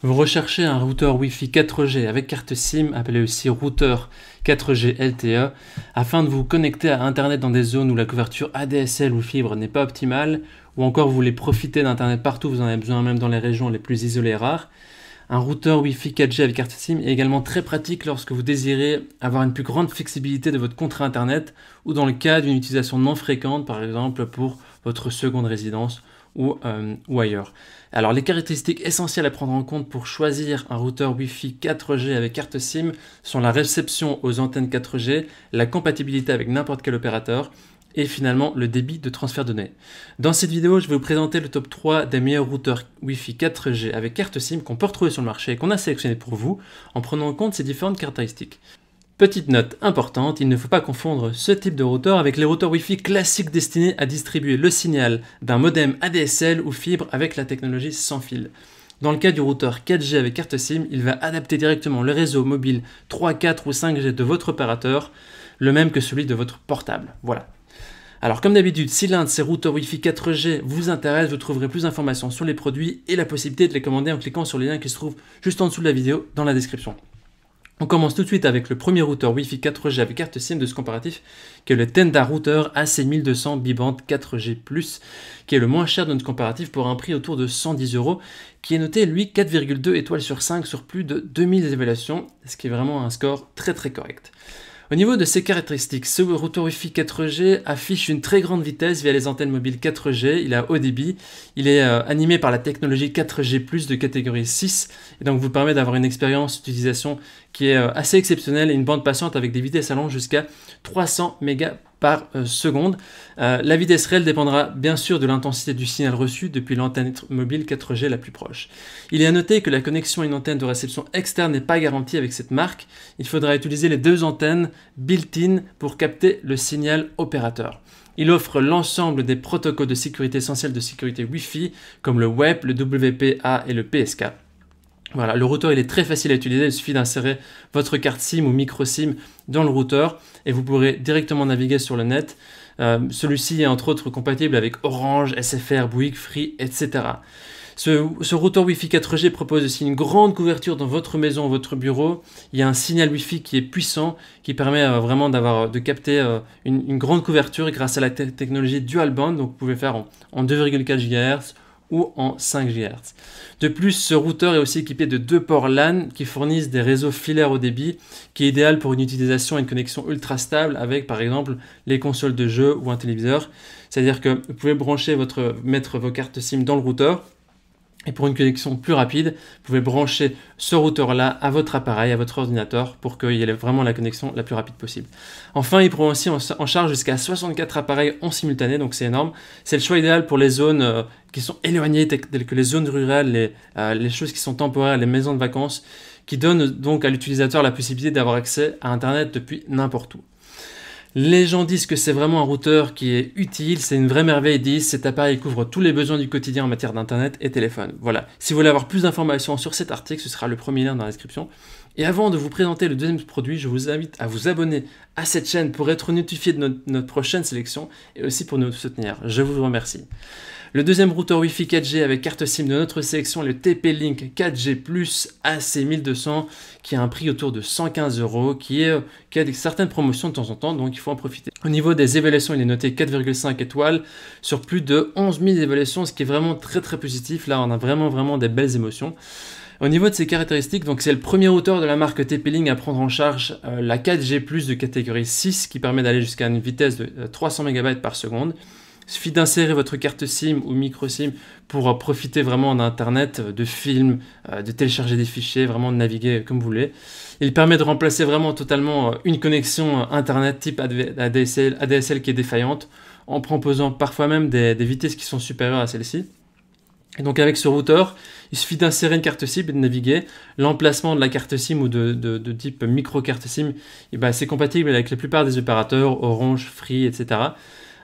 Vous recherchez un routeur Wi-Fi 4G avec carte SIM, appelé aussi routeur 4G LTE, afin de vous connecter à Internet dans des zones où la couverture ADSL ou fibre n'est pas optimale, ou encore vous voulez profiter d'Internet partout, vous en avez besoin même dans les régions les plus isolées et rares. Un routeur Wi-Fi 4G avec carte SIM est également très pratique lorsque vous désirez avoir une plus grande flexibilité de votre contrat Internet ou dans le cas d'une utilisation non fréquente, par exemple pour votre seconde résidence ou ailleurs. Alors les caractéristiques essentielles à prendre en compte pour choisir un routeur Wi-Fi 4G avec carte SIM sont la réception aux antennes 4G, la compatibilité avec n'importe quel opérateur et finalement le débit de transfert de données. Dans cette vidéo, je vais vous présenter le top 3 des meilleurs routeurs Wi-Fi 4G avec carte SIM qu'on peut retrouver sur le marché et qu'on a sélectionné pour vous en prenant en compte ces différentes caractéristiques. Petite note importante, il ne faut pas confondre ce type de routeur avec les routeurs Wi-Fi classiques destinés à distribuer le signal d'un modem ADSL ou fibre avec la technologie sans fil. Dans le cas du routeur 4G avec carte SIM, il va adapter directement le réseau mobile 3, 4 ou 5G de votre opérateur, le même que celui de votre portable. Voilà. Alors comme d'habitude, si l'un de ces routeurs Wi-Fi 4G vous intéresse, vous trouverez plus d'informations sur les produits et la possibilité de les commander en cliquant sur les liens qui se trouvent juste en dessous de la vidéo dans la description. On commence tout de suite avec le premier routeur Wi-Fi 4G avec carte SIM de ce comparatif, qui est le Tenda Router AC1200 Biband 4G+, qui est le moins cher de notre comparatif pour un prix autour de 110 €, qui est noté lui 4,2 étoiles sur 5 sur plus de 2000 évaluations, ce qui est vraiment un score très correct. Au niveau de ses caractéristiques, ce routeur Wi-Fi 4G affiche une très grande vitesse via les antennes mobiles 4G, il a haut débit, il est animé par la technologie 4G+, de catégorie 6, et donc vous permet d'avoir une expérience d'utilisation qui est assez exceptionnelle et une bande passante avec des vitesses allant jusqu'à 300 mégas par seconde. La vitesse réelle dépendra bien sûr de l'intensité du signal reçu depuis l'antenne mobile 4G la plus proche. Il est à noter que la connexion à une antenne de réception externe n'est pas garantie avec cette marque. Il faudra utiliser les deux antennes built-in pour capter le signal opérateur. Il offre l'ensemble des protocoles de sécurité essentiels de sécurité Wi-Fi comme le WEP, le WPA et le PSK. Voilà, le routeur il est très facile à utiliser, il suffit d'insérer votre carte SIM ou micro SIM dans le routeur et vous pourrez directement naviguer sur le net. Celui-ci est entre autres compatible avec Orange, SFR, Bouygues, Free, etc. Ce routeur Wi-Fi 4G propose aussi une grande couverture dans votre maison, votre bureau. Il y a un signal Wi-Fi qui est puissant, qui permet vraiment de capter une grande couverture grâce à la technologie Dual Band. Donc vous pouvez faire en 2,4 GHz ou en 5 GHz. De plus, ce routeur est aussi équipé de 2 ports LAN qui fournissent des réseaux filaires haut débit, qui est idéal pour une utilisation et une connexion ultra stable avec par exemple les consoles de jeux ou un téléviseur. C'est-à-dire que vous pouvez mettre vos cartes SIM dans le routeur. Et pour une connexion plus rapide, vous pouvez brancher ce routeur-là à votre appareil, à votre ordinateur, pour qu'il y ait vraiment la connexion la plus rapide possible. Enfin, il prend aussi en charge jusqu'à 64 appareils en simultané, donc c'est énorme. C'est le choix idéal pour les zones qui sont éloignées, telles que les zones rurales, les choses qui sont temporaires, les maisons de vacances, qui donnent donc à l'utilisateur la possibilité d'avoir accès à Internet depuis n'importe où. Les gens disent que c'est vraiment un routeur qui est utile, c'est une vraie merveille, ils disent cet appareil couvre tous les besoins du quotidien en matière d'internet et téléphone. Voilà, si vous voulez avoir plus d'informations sur cet article, ce sera le premier lien dans la description. Et avant de vous présenter le deuxième produit, je vous invite à vous abonner à cette chaîne pour être notifié de notre prochaine sélection et aussi pour nous soutenir. Je vous remercie. Le deuxième routeur Wi-Fi 4G avec carte SIM de notre sélection est le TP-Link 4G+ AC1200 qui a un prix autour de 115 €, qui a certaines promotions de temps en temps, donc il faut en profiter. Au niveau des évaluations, il est noté 4,5 étoiles sur plus de 11 000 évaluations, ce qui est vraiment très positif. Là, on a vraiment des belles émotions. Au niveau de ses caractéristiques, donc c'est le premier routeur de la marque TP-Link à prendre en charge la 4G+ de catégorie 6 qui permet d'aller jusqu'à une vitesse de 300 MB par seconde. Il suffit d'insérer votre carte SIM ou micro SIM pour profiter vraiment d'Internet, de films, de télécharger des fichiers, vraiment de naviguer comme vous voulez. Il permet de remplacer vraiment totalement une connexion Internet type ADSL qui est défaillante en proposant parfois même des vitesses qui sont supérieures à celle-ci. Et donc avec ce routeur, il suffit d'insérer une carte SIM et de naviguer. L'emplacement de la carte SIM ou de type micro carte SIM, c'est compatible avec la plupart des opérateurs, Orange, Free, etc.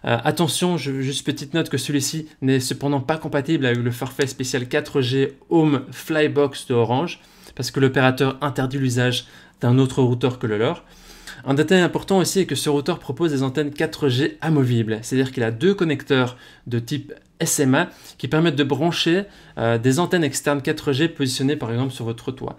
Attention, juste petite note que celui-ci n'est cependant pas compatible avec le forfait spécial 4G Home Flybox de Orange, parce que l'opérateur interdit l'usage d'un autre routeur que le leur. Un détail important aussi est que ce routeur propose des antennes 4G amovibles, c'est-à-dire qu'il a deux connecteurs de type SMA qui permettent de brancher des antennes externes 4G positionnées par exemple sur votre toit.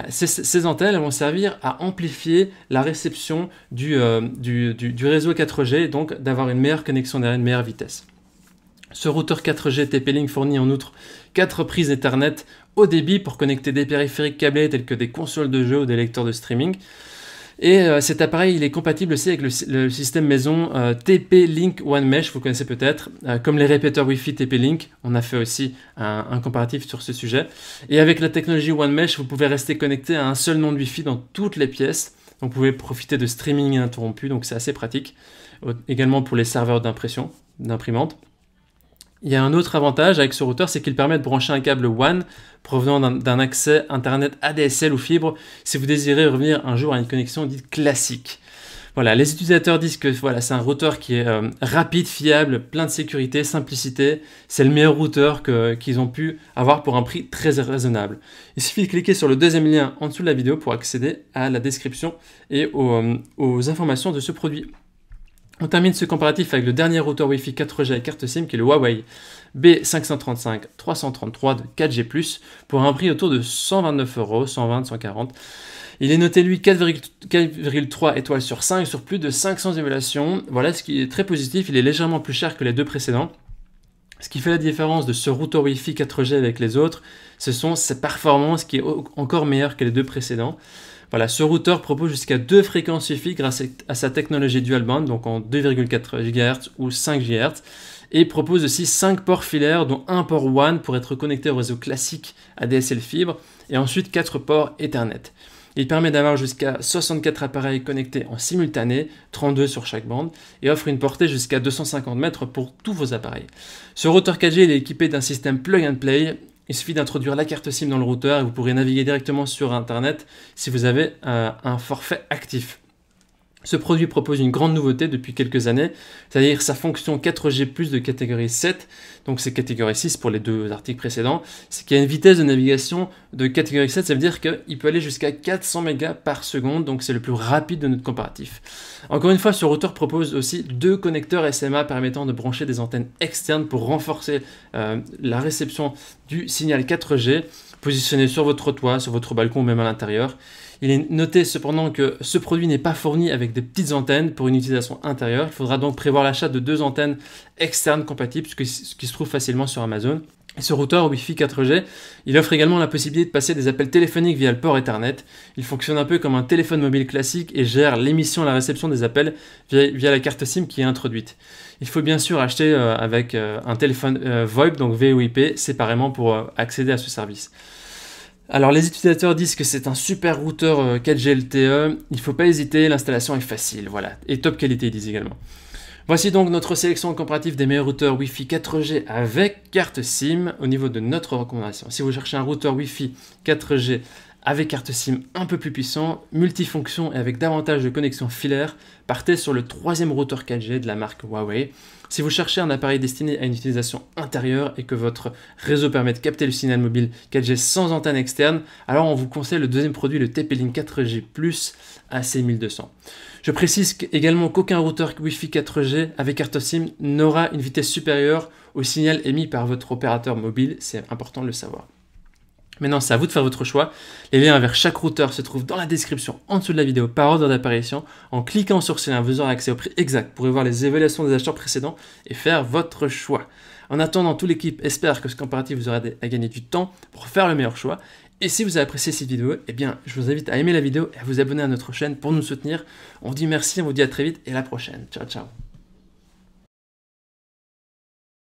Ces antennes elles vont servir à amplifier la réception du réseau 4G et donc d'avoir une meilleure connexion derrière une meilleure vitesse. Ce routeur 4G TP-Link fournit en outre 4 prises Ethernet haut débit pour connecter des périphériques câblés tels que des consoles de jeux ou des lecteurs de streaming. Et cet appareil il est compatible aussi avec le système maison TP-Link One Mesh, vous connaissez peut-être, comme les répéteurs Wi-Fi TP-Link, on a fait aussi un comparatif sur ce sujet. Et avec la technologie One Mesh, vous pouvez rester connecté à un seul nom de Wi-Fi dans toutes les pièces, donc vous pouvez profiter de streaming ininterrompu, donc c'est assez pratique, également pour les serveurs d'impression, d'imprimante. Il y a un autre avantage avec ce routeur, c'est qu'il permet de brancher un câble WAN provenant d'un accès Internet ADSL ou fibre si vous désirez revenir un jour à une connexion dite classique. Voilà, les utilisateurs disent que voilà, c'est un routeur qui est rapide, fiable, plein de sécurité, simplicité. C'est le meilleur routeur qu'ils ont pu avoir pour un prix très raisonnable. Il suffit de cliquer sur le deuxième lien en dessous de la vidéo pour accéder à la description et aux informations de ce produit. On termine ce comparatif avec le dernier routeur Wi-Fi 4G à carte SIM qui est le Huawei B535-333 de 4G+, pour un prix autour de 129 €, 120, 140. Il est noté lui 4,3 étoiles sur 5 sur plus de 500 évaluations. Voilà, ce qui est très positif, il est légèrement plus cher que les deux précédents. Ce qui fait la différence de ce routeur Wi-Fi 4G avec les autres, ce sont ses performances qui est encore meilleure que les deux précédents. Voilà, ce routeur propose jusqu'à 2 fréquences Wi-Fi grâce à sa technologie dual band, donc en 2,4 GHz ou 5 GHz, et propose aussi 5 ports filaires, dont un port WAN pour être connecté au réseau classique ADSL fibre, et ensuite 4 ports Ethernet. Il permet d'avoir jusqu'à 64 appareils connectés en simultané, 32 sur chaque bande, et offre une portée jusqu'à 250 mètres pour tous vos appareils. Ce routeur 4G il est équipé d'un système plug and play. Il suffit d'introduire la carte SIM dans le routeur et vous pourrez naviguer directement sur Internet si vous avez un forfait actif. Ce produit propose une grande nouveauté depuis quelques années, c'est-à-dire sa fonction 4G+ de catégorie 7, donc c'est catégorie 6 pour les deux articles précédents, c'est qu'il y a une vitesse de navigation de catégorie 7, ça veut dire qu'il peut aller jusqu'à 400 mégas par seconde, donc c'est le plus rapide de notre comparatif. Encore une fois, ce routeur propose aussi 2 connecteurs SMA permettant de brancher des antennes externes pour renforcer la réception du signal 4G, positionné sur votre toit, sur votre balcon ou même à l'intérieur. Il est noté cependant que ce produit n'est pas fourni avec des petites antennes pour une utilisation intérieure. Il faudra donc prévoir l'achat de 2 antennes externes compatibles, ce qui se trouve facilement sur Amazon. Et ce routeur Wi-Fi 4G, il offre également la possibilité de passer des appels téléphoniques via le port Ethernet. Il fonctionne un peu comme un téléphone mobile classique et gère l'émission et la réception des appels via la carte SIM qui est introduite. Il faut bien sûr acheter avec un téléphone VoIP, donc VoIP, séparément pour accéder à ce service. Alors les utilisateurs disent que c'est un super routeur 4G LTE, il ne faut pas hésiter, l'installation est facile, voilà, et top qualité ils disent également. Voici donc notre sélection comparative des meilleurs routeurs Wi-Fi 4G avec carte SIM au niveau de notre recommandation. Si vous cherchez un routeur Wi-Fi 4G avec carte SIM un peu plus puissant, multifonction et avec davantage de connexions filaires, partez sur le 3e routeur 4G de la marque Huawei. Si vous cherchez un appareil destiné à une utilisation intérieure et que votre réseau permet de capter le signal mobile 4G sans antenne externe, alors on vous conseille le deuxième produit, le TP-Link 4G+ AC1200. Je précise également qu'aucun routeur Wi-Fi 4G avec carte SIM n'aura une vitesse supérieure au signal émis par votre opérateur mobile, c'est important de le savoir. Maintenant, c'est à vous de faire votre choix. Les liens vers chaque routeur se trouvent dans la description en dessous de la vidéo par ordre d'apparition. En cliquant sur ces liens, vous aurez accès au prix exact pour voir les évaluations des acheteurs précédents et faire votre choix. En attendant, toute l'équipe espère que ce comparatif vous aura aidé à gagner du temps pour faire le meilleur choix. Et si vous avez apprécié cette vidéo, eh bien, je vous invite à aimer la vidéo et à vous abonner à notre chaîne pour nous soutenir. On vous dit merci, on vous dit à très vite et à la prochaine. Ciao, ciao.